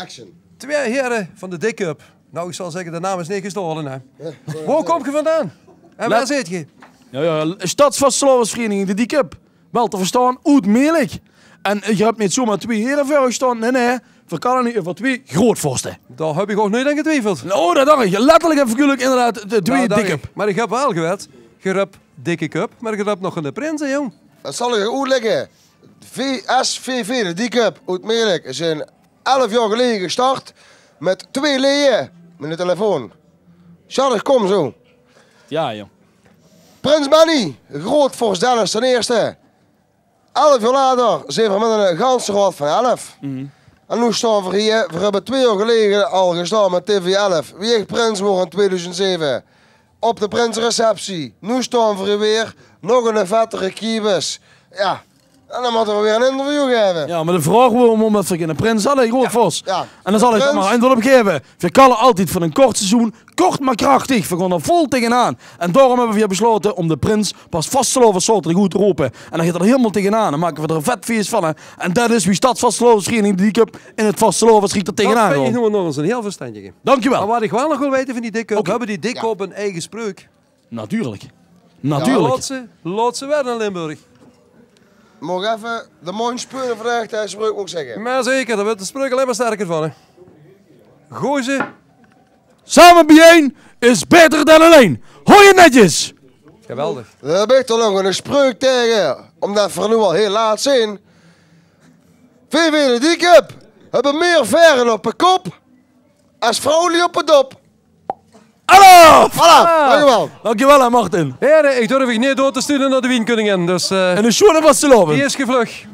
Action. 2 heren van de D-Cup. Nou, ik zal zeggen, de naam is niet gestolen, hè. Waar kom je vandaan? En waar zit je? Ja, Stadsvastgeloofsvereniging, de D-Cup. Wel te verstaan, Oud-Meerlijk. En je hebt niet zomaar 2 heren voor gestaan. Nee. We kunnen niet over 2 grootvorsten. Daar heb ik ook nooit aan getwijfeld. Nou, dat dacht ik. Letterlijk en figuurlijk inderdaad de 2 D-Cup. Maar ik heb wel gewet. Je hebt dikke cup, maar je hebt nog een prins, hè, jong. Dat zal ik goed liggen. VSVV, de D-Cup, Oud-Meerlijk, is in 11 jaar geleden gestart met 2 leeuwen met de telefoon. Charles, kom zo. Ja, joh. Prins Benny, grootvorst Dennis ten eerste. 11 jaar later zijn we met een ganzenraad van 11. En nu staan we hier, we hebben 2 jaar geleden al gestaan met TV11. Wie echt prins wordt in 2007. Op de prinsreceptie. Nu staan we hier weer, nog een vettere kiebus. Ja, en dan moeten we weer een interview geven. Ja, maar de vraag we om dat we een prins hadden, grootvos. Ja. En dan zal ik er maar antwoord op geven. We kallen altijd van een kort seizoen, kort maar krachtig. We gaan er vol tegenaan. En daarom hebben we weer besloten om de prins pas vastgeloofd goed te roepen. En dan gaat er helemaal tegenaan. Dan maken we er een vet feest van. Hè. En dat is wie Stadsvastgeloofsvereniging de D-Cup in het vastgeloofd schiet er tegenaan. Dat vind je nog eens een heel verstandige. Dankjewel. Maar wat ik wel nog wil weten van die D-Cup, Okay. hebben die D-Cup een eigen spreuk? Natuurlijk. Natuurlijk. Laat ze werden in Limburg. Mag even de mooie spullen vragen tijdens de spreuk ook zeggen. Maar zeker, daar wordt de spreuk alleen maar sterker van, hè. Gooi ze. Samen bijeen is beter dan alleen. Hoor je netjes. Geweldig. Daar heb ik toch nog een spreuk tegen, omdat we nu al heel laat zijn. VV de D-Cup hebben meer verren op de kop als vrouwen op de dop. Hallo! Voilà, dankjewel. Dankjewel aan Martin. Heren, ik durf niet door te sturen naar de Wienkoningin, dus En een schoenen was te lopen. die is gevlug.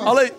Allee.